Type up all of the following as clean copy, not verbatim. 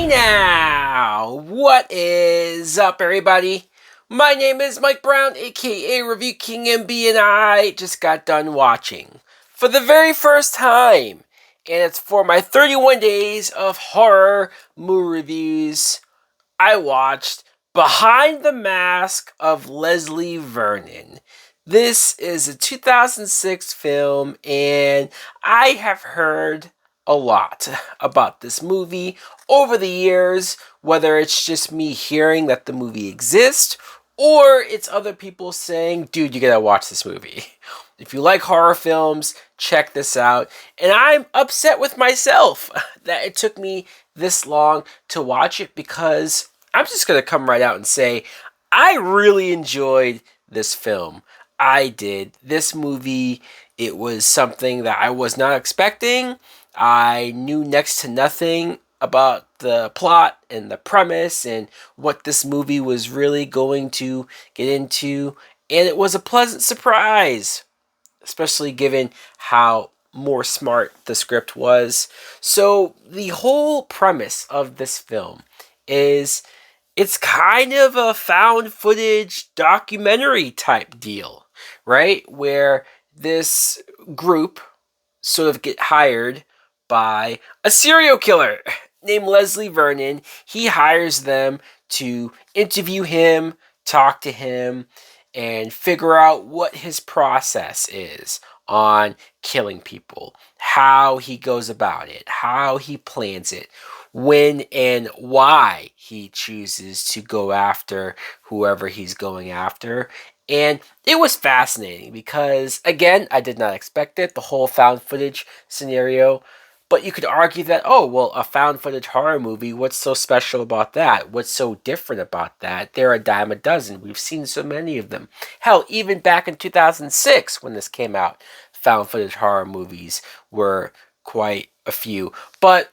Hey now! What is up, everybody? My name is Mike Brown, aka Review King MB, and I just got done watching for the very first time. And it's for my 31 days of horror movie reviews. I watched Behind the Mask of Leslie Vernon. This is a 2006 film, and I have heard a lot about this movie over the years, whether it's just me hearing that the movie exists or it's other people saying, dude, you gotta watch this movie. If you like horror films, check this out. And I'm upset with myself that it took me this long to watch it, because I'm just gonna come right out and say I really enjoyed this film. I did. This movie, it was something that I was not expecting. I knew next to nothing about the plot and the premise and what this movie was really going to get into, and it was a pleasant surprise, especially given how more smart the script was. So the whole premise of this film is it's kind of a found footage documentary type deal, right? Where this group sort of get hired by a serial killer named Leslie Vernon. He hires them to interview him, talk to him, and figure out what his process is on killing people, how he goes about it, how he plans it, when and why he chooses to go after whoever he's going after. And it was fascinating because, again, I did not expect it, the whole found footage scenario. But you could argue that, oh, well, a found footage horror movie, what's so special about that? What's so different about that? They're a dime a dozen. We've seen so many of them. Hell, even back in 2006 when this came out, found footage horror movies were quite a few. But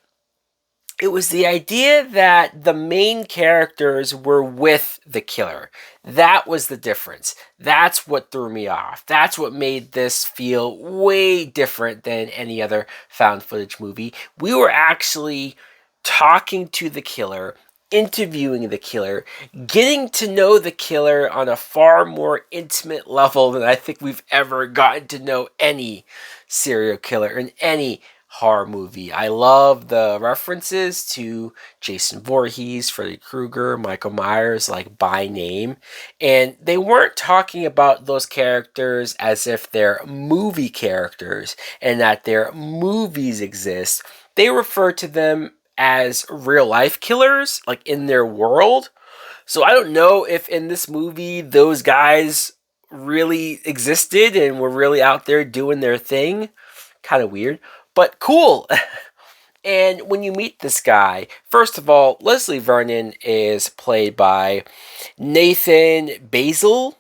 it was the idea that the main characters were with the killer. That was the difference. That's what threw me off. That's what made this feel way different than any other found footage movie. We were actually talking to the killer, interviewing the killer, getting to know the killer on a far more intimate level than I think we've ever gotten to know any serial killer in any horror movie. I love the references to Jason Voorhees, Freddy Krueger, Michael Myers, like by name. And they weren't talking about those characters as if they're movie characters and that their movies exist. They refer to them as real life killers, like in their world. So I don't know if in this movie those guys really existed and were really out there doing their thing. Kind of weird, but cool. And when you meet this guy, first of all, Leslie Vernon is played by Nathan Basil.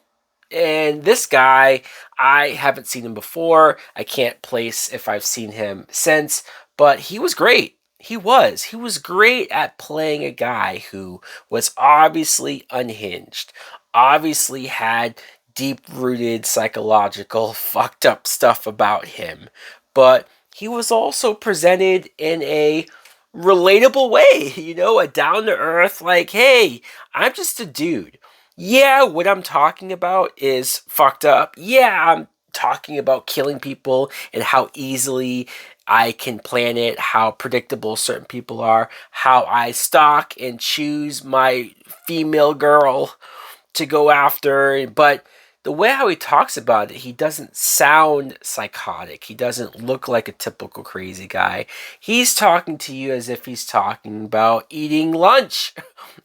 And this guy, I haven't seen him before. I can't place if I've seen him since, but he was great. He was. He was great at playing a guy who was obviously unhinged, obviously had deep rooted psychological fucked up stuff about him. But he was also presented in a relatable way, a down to earth, like, hey, I'm just a dude. Yeah, what I'm talking about is fucked up. Yeah, I'm talking about killing people and how easily I can plan it, how predictable certain people are, how I stalk and choose my female girl to go after. But the way how he talks about it, he doesn't sound psychotic. He doesn't look like a typical crazy guy. He's talking to you as if he's talking about eating lunch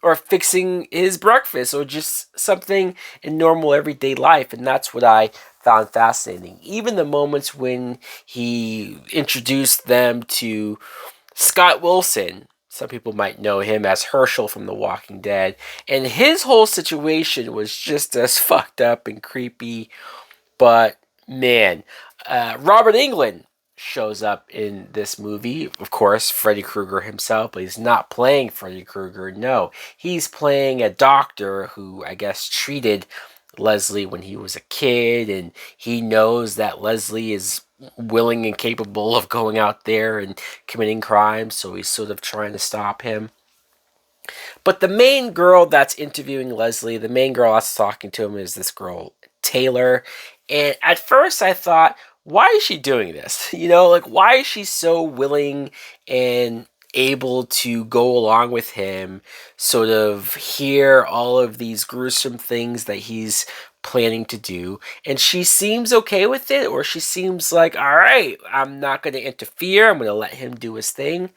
or fixing his breakfast or just something in normal everyday life. And that's what I found fascinating. Even the moments when he introduced them to Scott Wilson. Some people might know him as Herschel from The Walking Dead. And his whole situation was just as fucked up and creepy. But man, Robert Englund shows up in this movie. Of course, Freddy Krueger himself, but he's not playing Freddy Krueger. No, he's playing a doctor who, I guess, treated Leslie when he was a kid, and he knows that Leslie is willing and capable of going out there and committing crimes, so he's sort of trying to stop him. But the main girl that's interviewing Leslie, the main girl that's talking to him is this girl, Taylor. And at first I thought, why is she doing this? Like, why is she so willing and able to go along with him, sort of hear all of these gruesome things that he's planning to do, and she seems okay with it, or she seems like, all right, I'm not going to interfere, I'm going to let him do his thing.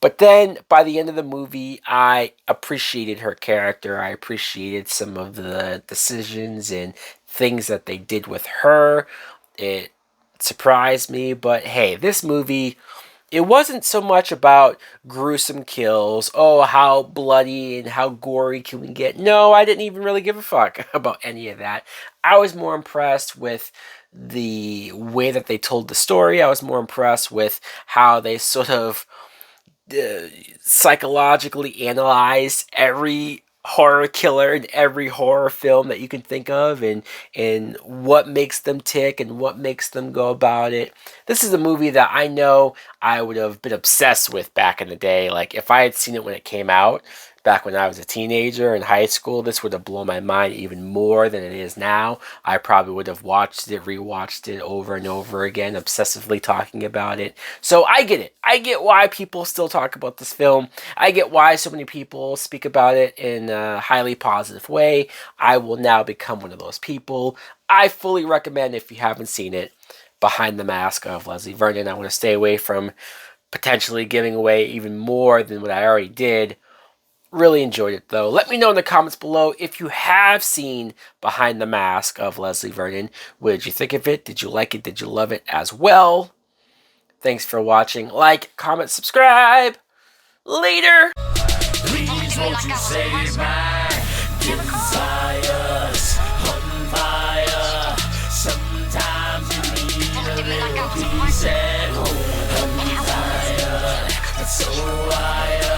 But then by the end of the movie, I appreciated her character. I appreciated some of the decisions and things that they did with her. It surprised me, but hey, this movie, it wasn't so much about gruesome kills. Oh, how bloody and how gory can we get? No, I didn't even really give a fuck about any of that. I was more impressed with the way that they told the story. I was more impressed with how they sort of psychologically analyzed every horror killer in every horror film that you can think of, and what makes them tick and what makes them go about it. This is a movie that I know I would have been obsessed with back in the day. Like, if I had seen it when it came out back when I was a teenager in high school, this would have blown my mind even more than it is now. I probably would have watched it, rewatched it over and over again, obsessively talking about it. So I get it. I get why people still talk about this film. I get why so many people speak about it in a highly positive way. I will now become one of those people. I fully recommend, if you haven't seen it, Behind the Mask of Leslie Vernon. I want to stay away from potentially giving away even more than what I already did. Really enjoyed it, though. Let me know in the comments below if you have seen Behind the Mask of Leslie Vernon. What did you think of it? Did you like it? Did you love it as well? Thanks for watching. Like, comment, subscribe. Later! Please won't you save my desires on fire? Sometimes you need a little peace at home. On fire, so I